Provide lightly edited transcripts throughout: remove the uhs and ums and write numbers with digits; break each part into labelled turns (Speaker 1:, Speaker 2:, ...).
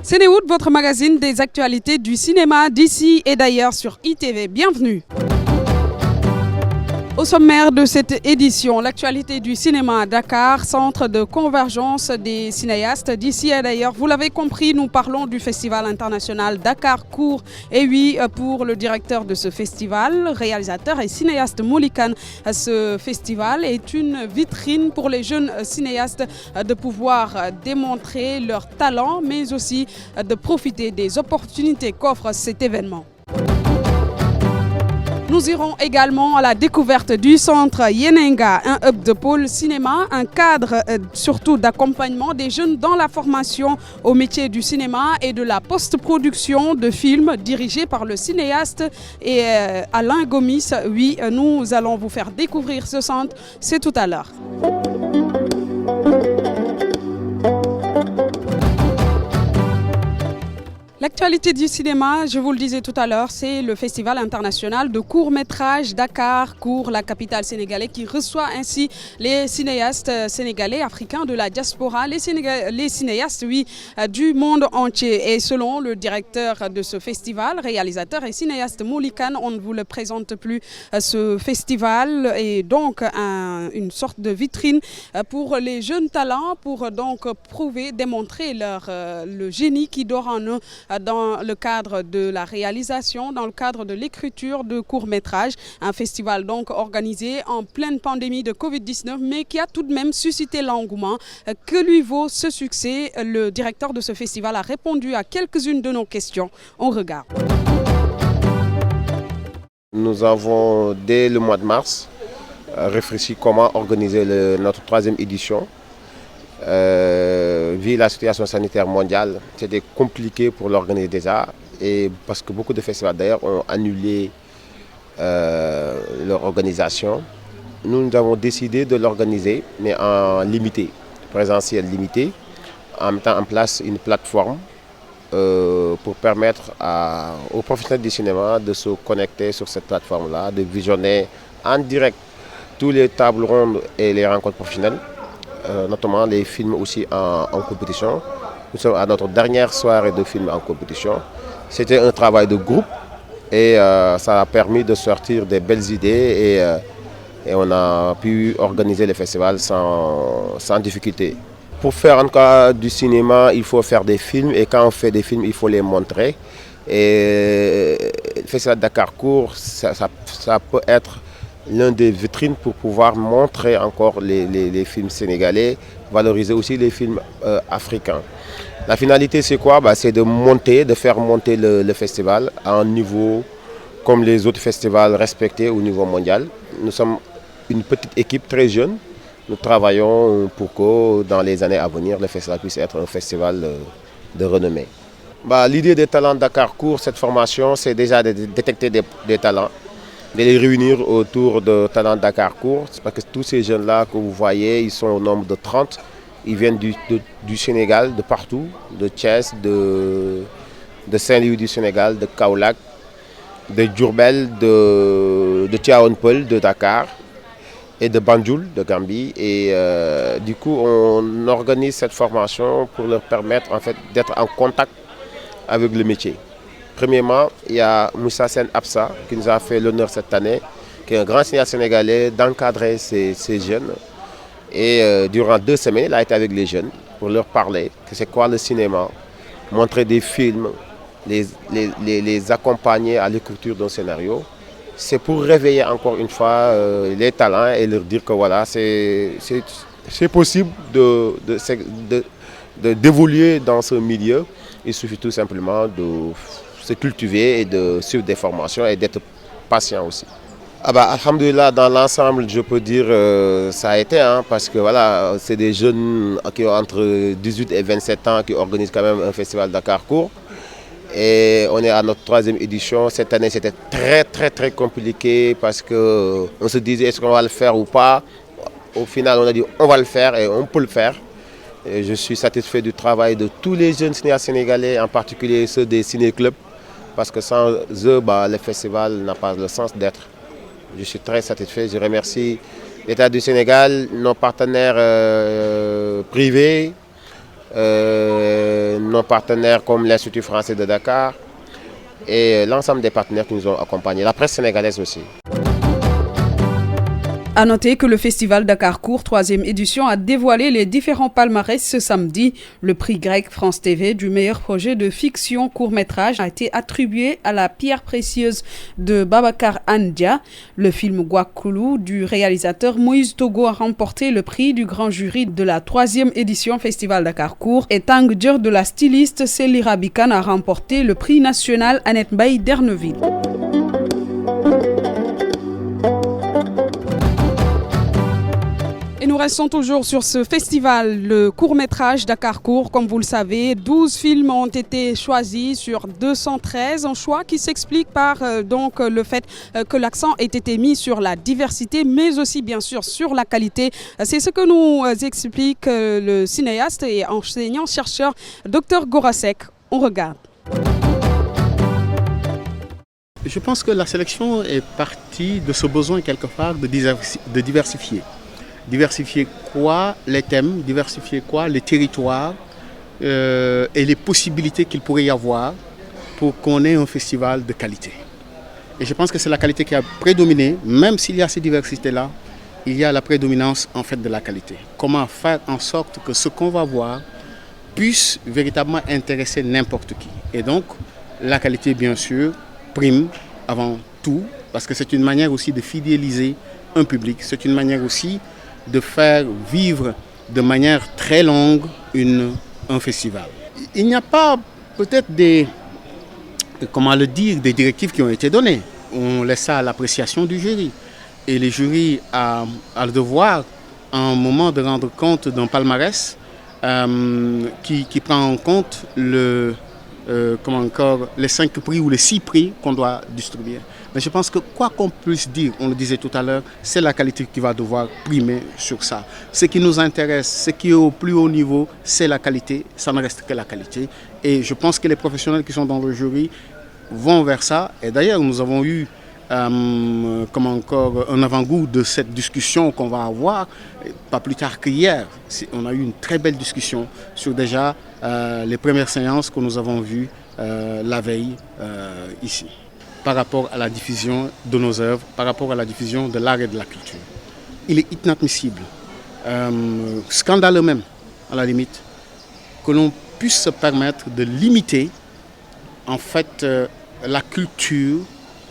Speaker 1: Cinéwood, votre magazine des actualités du cinéma d'ici et d'ailleurs sur ITV. Bienvenue. Au sommaire de cette édition, l'actualité du cinéma à Dakar, centre de convergence des cinéastes d'ici et d'ailleurs. Vous l'avez compris, nous parlons du festival international Dakar Court. Et oui, pour le directeur de ce festival, réalisateur et cinéaste Moulikane, ce festival est une vitrine pour les jeunes cinéastes de pouvoir démontrer leur talent, mais aussi de profiter des opportunités qu'offre cet événement. Nous irons également à la découverte du centre Yenenga, un hub de pôle cinéma, un cadre surtout d'accompagnement des jeunes dans la formation au métier du cinéma et de la post-production de films dirigé par le cinéaste et Alain Gomis. Oui, nous allons vous faire découvrir ce centre, c'est tout à l'heure. L'actualité du cinéma, je vous le disais tout à l'heure, c'est le festival international de court-métrage Dakar Court, la capitale sénégalaise, qui reçoit ainsi les cinéastes sénégalais, africains de la diaspora, les cinéastes du monde entier. Et selon le directeur de ce festival, réalisateur et cinéaste Moulikane, on ne vous le présente plus, ce festival est donc une sorte de vitrine pour les jeunes talents, pour donc prouver, démontrer le génie qui dort en eux, dans le cadre de la réalisation, dans le cadre de l'écriture de courts-métrages. Un festival donc organisé en pleine pandémie de Covid-19, mais qui a tout de même suscité l'engouement. Que lui vaut ce succès? Le directeur de ce festival a répondu à quelques-unes de nos questions. On regarde.
Speaker 2: Nous avons, dès le mois de mars, réfléchi comment organiser notre 3e édition. Vu la situation sanitaire mondiale, c'était compliqué pour l'organiser déjà, et parce que beaucoup de festivals d'ailleurs ont annulé leur organisation. Nous avons décidé de l'organiser, mais en limité, présentiel limité, en mettant en place une plateforme pour permettre aux professionnels du cinéma de se connecter sur cette plateforme-là, de visionner en direct tous les tables rondes et les rencontres professionnelles. Notamment les films aussi en compétition. Nous sommes à notre dernière soirée de films en compétition. C'était un travail de groupe et ça a permis de sortir des belles idées et on a pu organiser le festival sans difficulté. Pour faire en cas du cinéma, il faut faire des films et quand on fait des films, il faut les montrer. Et le festival Dakar Court, ça peut être l'un des vitrines pour pouvoir montrer encore les films sénégalais, valoriser aussi les films africains. La finalité c'est quoi? C'est de faire monter le festival à un niveau comme les autres festivals respectés au niveau mondial. Nous sommes une petite équipe très jeune. Nous travaillons pour que dans les années à venir, le festival puisse être un festival de renommée. L'idée des talents Dakar Court, cette formation, c'est déjà de détecter des talents, de les réunir autour de Talent Dakar Court, parce que tous ces jeunes-là que vous voyez, ils sont au nombre de 30. Ils viennent du Sénégal, de partout, de Thiès, de Saint-Louis du Sénégal, de Kaolack, de Diourbel, de Tivaouane Peulh, de Dakar et de Banjul, de Gambie. Et du coup, on organise cette formation pour leur permettre en fait, d'être en contact avec le métier. Premièrement, il y a Moussa Sen Absa qui nous a fait l'honneur cette année, qui est un grand cinéaste sénégalais, d'encadrer ces jeunes. Et durant 2 semaines, il a été avec les jeunes pour leur parler que c'est quoi le cinéma, montrer des films, les accompagner à l'écriture d'un scénario. C'est pour réveiller encore une fois les talents et leur dire que voilà, c'est possible d'évoluer dans ce milieu. Il suffit tout simplement de se cultiver et de suivre des formations et d'être patient aussi. Ah bah, alhamdoulilah, dans l'ensemble, je peux dire ça a été, hein, parce que voilà, c'est des jeunes qui ont entre 18 et 27 ans qui organisent quand même un festival Dakar Court. Et on est à notre 3e édition. Cette année, c'était très compliqué parce qu'on se disait est-ce qu'on va le faire ou pas. Au final, on a dit on va le faire et on peut le faire. Et je suis satisfait du travail de tous les jeunes cinéastes sénégalais, en particulier ceux des ciné-clubs, parce que sans eux, bah, le festival n'a pas le sens d'être. Je suis très satisfait. Je remercie l'État du Sénégal, nos partenaires privés, nos partenaires comme l'Institut français de Dakar et l'ensemble des partenaires qui nous ont accompagnés, la presse sénégalaise aussi.
Speaker 1: À noter que le festival Dakar Court 3e édition a dévoilé les différents palmarès ce samedi. Le prix grec France TV du meilleur projet de fiction court-métrage a été attribué à La pierre précieuse de Babacar Andia. Le film Guakoulou du réalisateur Moïse Togo a remporté le prix du grand jury de la 3e édition Festival Dakar Court et Tang Djer de la styliste Selira Bikan a remporté le prix national Annette Baye d'Erneville. Et nous restons toujours sur ce festival, le court-métrage Dakar Court. Comme vous le savez, 12 films ont été choisis sur 213, un choix qui s'explique par donc le fait que l'accent ait été mis sur la diversité, mais aussi bien sûr sur la qualité. C'est ce que nous explique le cinéaste et enseignant-chercheur Dr Gorasek. On regarde.
Speaker 3: Je pense que la sélection est partie de ce besoin quelque part de diversifier. Diversifier quoi? Les thèmes, diversifier quoi? Les territoires et les possibilités qu'il pourrait y avoir pour qu'on ait un festival de qualité. Et je pense que c'est la qualité qui a prédominé, même s'il y a ces diversités-là, il y a la prédominance en fait de la qualité. Comment faire en sorte que ce qu'on va voir puisse véritablement intéresser n'importe qui. Et donc, la qualité, bien sûr, prime avant tout, parce que c'est une manière aussi de fidéliser un public, c'est une manière aussi de faire vivre de manière très longue un festival. Il n'y a pas peut-être des directives qui ont été données. On laisse ça à l'appréciation du jury. Et le jury a le devoir, à un moment, de rendre compte d'un palmarès qui prend en compte les 5 prix ou les 6 prix qu'on doit distribuer. Mais je pense que quoi qu'on puisse dire, on le disait tout à l'heure, c'est la qualité qui va devoir primer sur ça. Ce qui nous intéresse, ce qui est au plus haut niveau, c'est la qualité, ça ne reste que la qualité. Et je pense que les professionnels qui sont dans le jury vont vers ça. Et d'ailleurs, nous avons eu un avant-goût de cette discussion qu'on va avoir, pas plus tard qu'hier. On a eu une très belle discussion sur déjà les premières séances que nous avons vues la veille ici, par rapport à la diffusion de nos œuvres, par rapport à la diffusion de l'art et de la culture. Il est inadmissible, scandaleux même, à la limite, que l'on puisse se permettre de limiter en fait la culture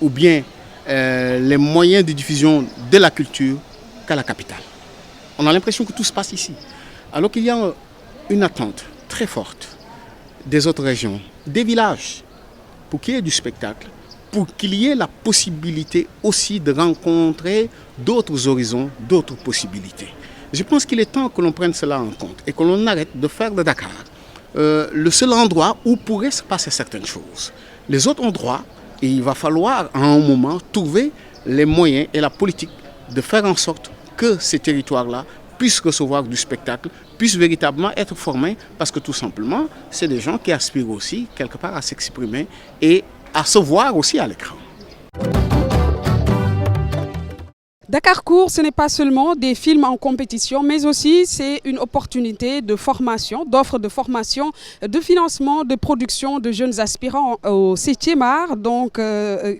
Speaker 3: ou bien les moyens de diffusion de la culture qu'à la capitale. On a l'impression que tout se passe ici, alors qu'il y a une attente très forte des autres régions, des villages, pour qu'il y ait du spectacle, pour qu'il y ait la possibilité aussi de rencontrer d'autres horizons, d'autres possibilités. Je pense qu'il est temps que l'on prenne cela en compte et que l'on arrête de faire de Dakar le seul endroit où pourraient se passer certaines choses. Les autres endroits, il va falloir à un moment trouver les moyens et la politique de faire en sorte que ces territoires-là puissent recevoir du spectacle, puissent véritablement être formés, parce que tout simplement, c'est des gens qui aspirent aussi quelque part à s'exprimer et à se voir aussi à l'écran.
Speaker 1: Dakar Court, ce n'est pas seulement des films en compétition, mais aussi c'est une opportunité de formation, d'offre de formation, de financement, de production de jeunes aspirants au 7e art, donc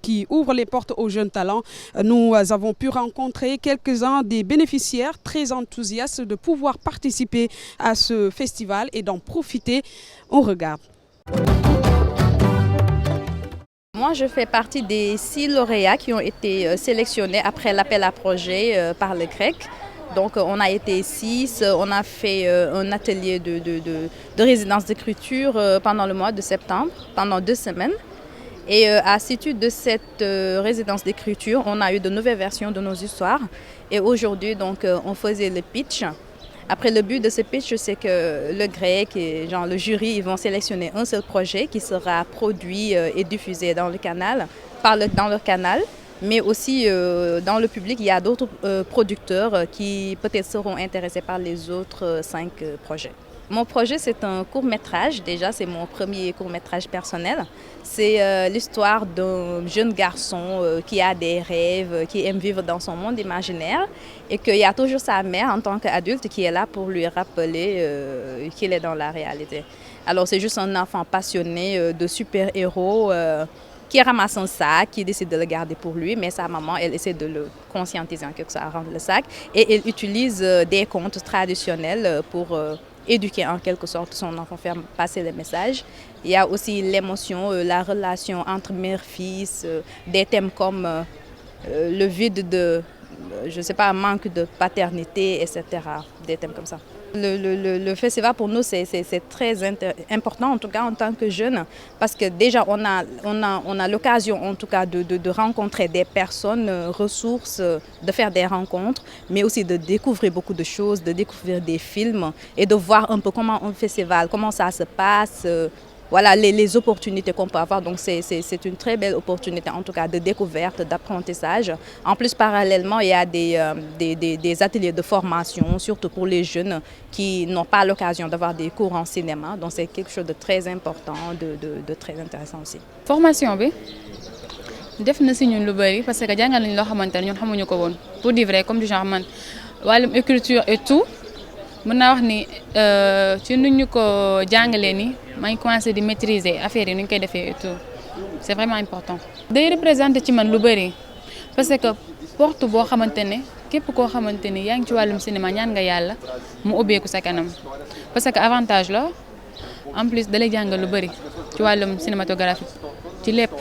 Speaker 1: qui ouvre les portes aux jeunes talents. Nous avons pu rencontrer quelques-uns des bénéficiaires très enthousiastes de pouvoir participer à ce festival et d'en profiter. On regarde.
Speaker 4: Moi, je fais partie des 6 lauréats qui ont été sélectionnés après l'appel à projet par le CREC. Donc, on a été 6, on a fait un atelier de résidence d'écriture pendant le mois de septembre, pendant 2 semaines. Et à l'issue de cette résidence d'écriture, on a eu de nouvelles versions de nos histoires. Et aujourd'hui, donc, on faisait le pitch. Après, le but de ce pitch, c'est que le grec et le jury, ils vont sélectionner un seul projet qui sera produit et diffusé dans le canal, dans leur canal. Mais aussi dans le public, il y a d'autres producteurs qui peut-être seront intéressés par les autres 5 projets. Mon projet, c'est un court-métrage. Déjà, c'est mon premier court-métrage personnel. C'est l'histoire d'un jeune garçon qui a des rêves, qui aime vivre dans son monde imaginaire et qu'il y a toujours sa mère en tant qu'adulte qui est là pour lui rappeler qu'il est dans la réalité. Alors, c'est juste un enfant passionné de super-héros qui ramasse un sac, qui décide de le garder pour lui, mais sa maman, elle essaie de le conscientiser en quelque sorte à rendre le sac. Et elle utilise des contes traditionnels pour éduquer en quelque sorte son enfant, faire passer les messages. Il y a aussi l'émotion, la relation entre mère-fils, des thèmes comme le vide de, je ne sais pas, manque de paternité, etc. Des thèmes comme ça. Le festival pour nous c'est très important, en tout cas en tant que jeunes, parce que déjà on a l'occasion en tout cas de rencontrer des personnes ressources, de faire des rencontres, mais aussi de découvrir beaucoup de choses, de découvrir des films et de voir un peu comment un festival, comment ça se passe. Voilà les opportunités qu'on peut avoir. Donc c'est une très belle opportunité en tout cas de découverte, d'apprentissage. En plus parallèlement il y a des ateliers de formation, surtout pour les jeunes qui n'ont pas l'occasion d'avoir des cours en cinéma. Donc c'est quelque chose de très important, de très intéressant aussi.
Speaker 5: Formation bi def na si ñun lu bari parce que jàngal nañ loo xamante ne ñun xamuñu ko woon pour dire vrai comme du genre man wàllum écriture et tout. mën naa wax ni ci nu ñu ko jàngalee ni maa ngi commencé di maîtriser affaire yi nu ñu koy defee et tout c'est vraiment important. day représenter ci man lu bëri parce que porte boo xamante ne képp koo xamante ni yaa ngi ci wàllum cinéma ñaan nga yàlla mu ubbeeku sa kanam parce que avantage la en plus da lay jàngal lu bëri ci wàllum cinématographique ci lépp.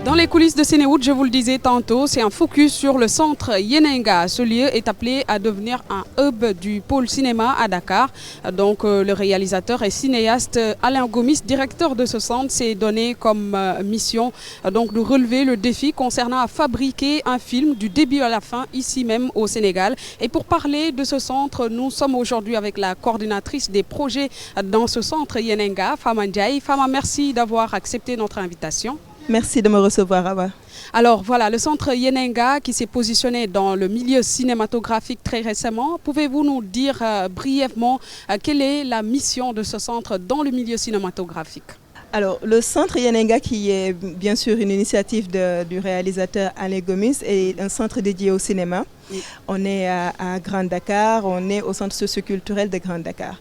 Speaker 1: Dans les coulisses de Sénéwood, je vous le disais tantôt, c'est un focus sur le centre Yenenga. Ce lieu est appelé à devenir un hub du pôle cinéma à Dakar. Donc le réalisateur et cinéaste Alain Gomis, directeur de ce centre, s'est donné comme mission donc de relever le défi concernant à fabriquer un film du début à la fin ici même au Sénégal. Et pour parler de ce centre, nous sommes aujourd'hui avec la coordinatrice des projets dans ce centre Yenenga, Fama Ndiaye. Fama, merci d'avoir accepté notre invitation.
Speaker 6: Merci de me recevoir, Awa.
Speaker 1: Alors voilà, le centre Yenenga qui s'est positionné dans le milieu cinématographique très récemment. Pouvez-vous nous dire brièvement quelle est la mission de ce centre dans le milieu cinématographique?
Speaker 6: Alors, le centre Yenenga, qui est bien sûr une initiative du réalisateur Alain Gomis, est un centre dédié au cinéma. Oui. On est à Grand Dakar, on est au centre socioculturel de Grand Dakar.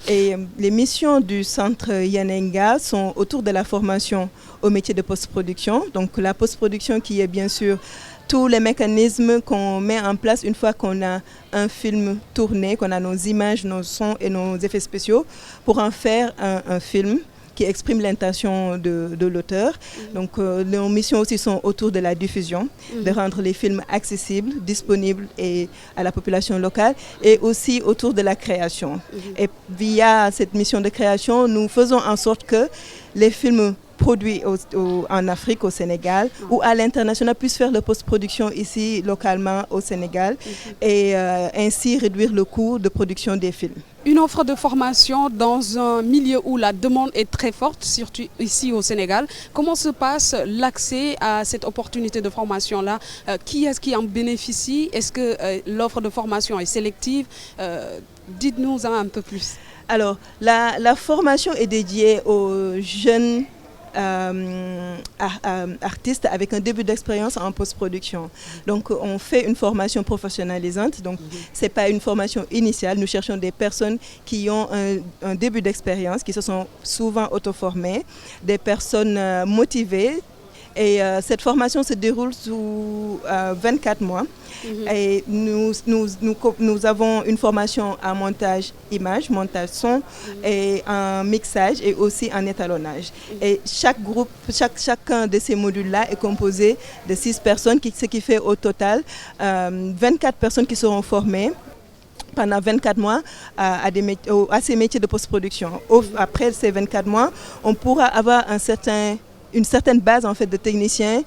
Speaker 6: Et les missions du centre Yenenga sont autour de la formation au métier de post-production. Donc la post-production qui est bien sûr tous les mécanismes qu'on met en place une fois qu'on a un film tourné, qu'on a nos images, nos sons et nos effets spéciaux, pour en faire un film qui exprime l'intention de l'auteur. Donc nos missions aussi sont autour de la diffusion, de rendre les films accessibles, disponibles et à la population locale, et aussi autour de la création. Et via cette mission de création, nous faisons en sorte que les films produits en Afrique, au Sénégal, ou à l'international puissent faire leur post-production ici, localement, au Sénégal, et ainsi réduire le coût de production des films.
Speaker 1: Une offre de formation dans un milieu où la demande est très forte, surtout ici au Sénégal. Comment se passe l'accès à cette opportunité de formation-là? Qui est-ce qui en bénéficie? Est-ce que l'offre de formation est sélective? Dites-nous un peu plus.
Speaker 6: Alors, la formation est dédiée aux jeunes artistes avec un début d'expérience en post-production. Donc on fait une formation professionnalisante, donc c'est pas une formation initiale. Nous cherchons des personnes qui ont un début d'expérience, qui se sont souvent auto-formées, des personnes motivées. Et cette formation se déroule sous 24 mois. Et nous avons une formation en montage image, montage son, et en mixage et aussi en étalonnage. Et chaque groupe, chacun de ces modules-là est composé de 6 personnes, ce qui fait au total 24 personnes qui seront formées pendant 24 mois à ces métiers de post-production. Après ces 24 mois, on pourra avoir une certaine base en fait, de techniciens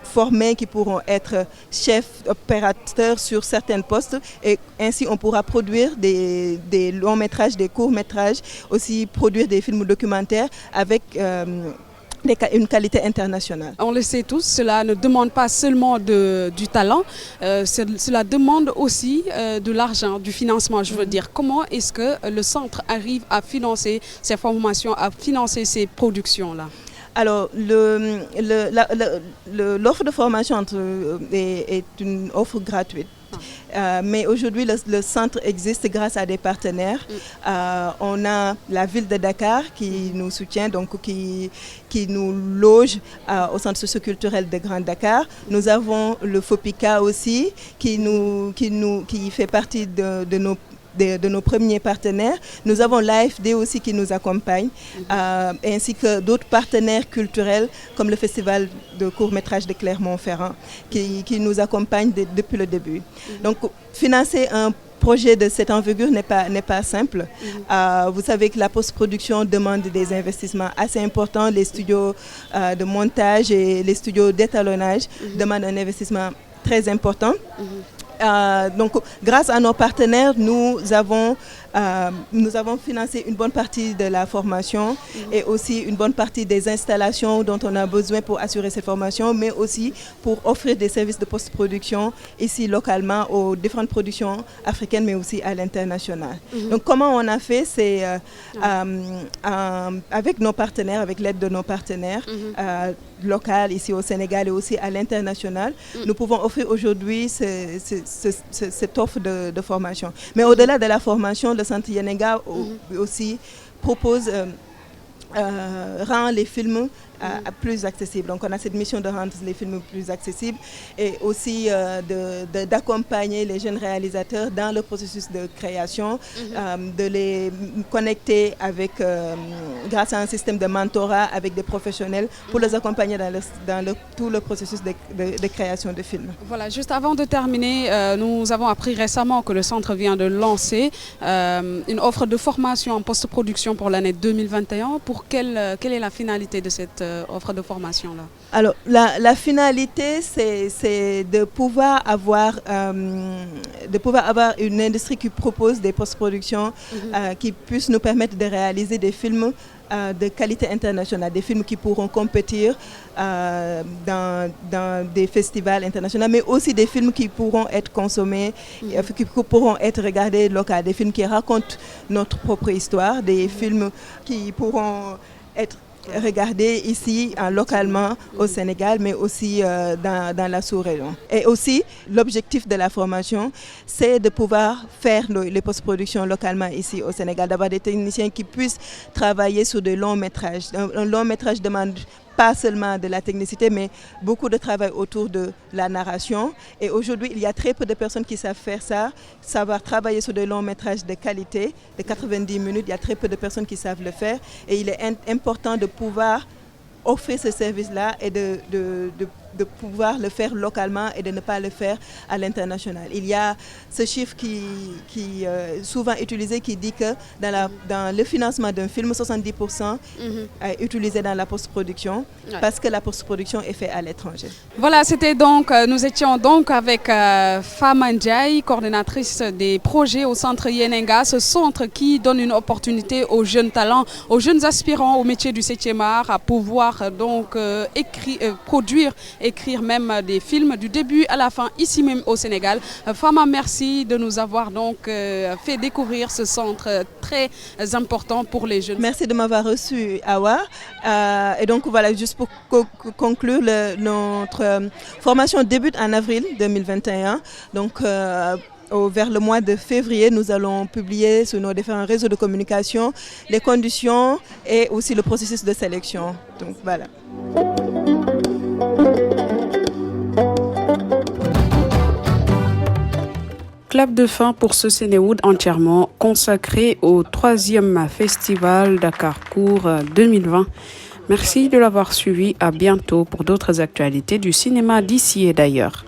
Speaker 6: formés qui pourront être chefs opérateurs sur certains postes et ainsi on pourra produire des longs métrages, des courts métrages, aussi produire des films documentaires avec une qualité internationale.
Speaker 1: On le sait tous, cela ne demande pas seulement du talent, cela demande aussi de l'argent, du financement, je veux dire. Comment est-ce que le centre arrive à financer ces formations, à financer ces productions-là?
Speaker 6: Alors, l'offre de formation est une offre gratuite. Mais aujourd'hui, le centre existe grâce à des partenaires. On a la ville de Dakar qui nous soutient, donc qui nous loge au centre socioculturel de Grand Dakar. Nous avons le FOPICA aussi qui fait partie de nos premiers partenaires. Nous avons l'AFD aussi qui nous accompagne, ainsi que d'autres partenaires culturels comme le Festival de court-métrage de Clermont-Ferrand qui nous accompagne depuis le début. Donc, financer un projet de cette envergure n'est pas simple. Vous savez que la post-production demande des investissements assez importants. Les studios de montage et les studios d'étalonnage demandent un investissement très important. Donc, grâce à nos partenaires, nous avons financé une bonne partie de la formation et aussi une bonne partie des installations dont on a besoin pour assurer ces formations, mais aussi pour offrir des services de post-production ici localement aux différentes productions africaines, mais aussi à l'international. Donc, comment on a fait? C'est avec nos partenaires, avec l'aide de nos partenaires locaux ici au Sénégal et aussi à l'international, nous pouvons offrir aujourd'hui cette offre de formation. Mais au-delà de la formation, le Centre Yenenga aussi propose, rend les films plus accessibles. Donc on a cette mission de rendre les films plus accessibles et aussi d'accompagner les jeunes réalisateurs dans le processus de création, de les connecter avec, grâce à un système de mentorat avec des professionnels pour les accompagner dans tout le processus de création de films.
Speaker 1: Voilà, juste avant de terminer, nous avons appris récemment que le centre vient de lancer une offre de formation en post-production pour l'année 2021. Pour quelle est la finalité de cette offre de formation-là?
Speaker 6: Alors, la finalité, c'est de pouvoir avoir une industrie qui propose des post-productions qui puissent nous permettre de réaliser des films de qualité internationale, des films qui pourront compétir dans des festivals internationaux, mais aussi des films qui pourront être consommés, qui pourront être regardés localement, des films qui racontent notre propre histoire, des films qui pourront être regardés ici localement au Sénégal, mais aussi dans la sous-région. Et aussi, l'objectif de la formation, c'est de pouvoir faire les post-productions localement ici au Sénégal, d'avoir des techniciens qui puissent travailler sur de longs métrages. Un long métrage demande pas seulement de la technicité, mais beaucoup de travail autour de la narration. Et aujourd'hui, il y a très peu de personnes qui savent faire ça, savoir travailler sur des longs métrages de qualité, de 90 minutes. Il y a très peu de personnes qui savent le faire. Et il est important de pouvoir offrir ce service-là et de pouvoir le faire localement et de ne pas le faire à l'international. Il y a ce chiffre qui est souvent utilisé qui dit que dans le financement d'un film, 70% est utilisé dans la post-production parce que la post-production est faite à l'étranger.
Speaker 1: Voilà, nous étions donc avec Fama Ndiaye, coordonnatrice des projets au centre Yenenga, ce centre qui donne une opportunité aux jeunes talents, aux jeunes aspirants au métier du 7e art à pouvoir donc écrire même des films du début à la fin ici même au Sénégal. Fama, merci de nous avoir donc fait découvrir ce centre très important pour les jeunes.
Speaker 6: Merci de m'avoir reçu, Awa. Et donc voilà, juste pour conclure, notre formation débute en avril 2021. Donc vers le mois de février, nous allons publier sur nos différents réseaux de communication les conditions et aussi le processus de sélection. Donc voilà.
Speaker 1: Clap de fin pour ce Sénéwood entièrement consacré au 3e festival Dakar Court 2020. Merci de l'avoir suivi. À bientôt pour d'autres actualités du cinéma d'ici et d'ailleurs.